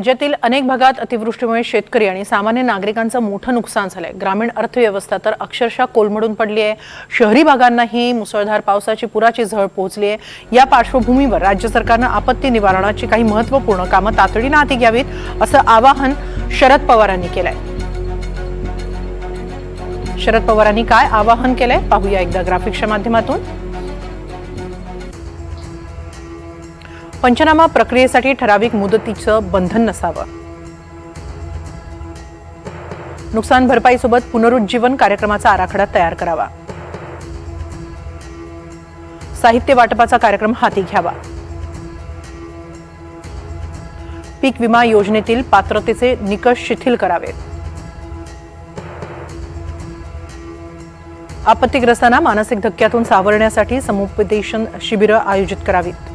राज्यातील अनेक भागात अतिवृष्टीमुळे शेतकरी आणि सामान्य नागरिकांचं मोठं नुकसान झालंय। ग्रामीण अर्थव्यवस्था तर अक्षरशः कोलमडून पडली आहे। शहरी भागांनाही मुसळधार पावसाची पुराची झळ पोहोचली आहे। या पार्श्वभूमीवर राज्य सरकारनं आपत्ती निवारणाची काही महत्त्वपूर्ण कामं तातडीनं हाती घ्यावीत असं आवाहन शरद पवारांनी केलंय। शरद पवारांनी काय आवाहन केलंय पाहूया एकदा ग्राफिक्सच्या माध्यमातून। पंचनामा प्रक्रियेसाठी ठराविक मुदतीचं बंधन नसावं। नुकसान भरपाईसोबत पुनरुज्जीवन कार्यक्रमाचा आराखडा तयार करावा। साहित्य वाटपाचा कार्यक्रम हाती घ्यावा। पीक विमा योजनेतील पात्रतेचे निकष शिथिल करावेत। आपत्तीग्रस्तांना मानसिक धक्क्यातून सावरण्यासाठी समुपदेशन शिबिरं आयोजित करावीत।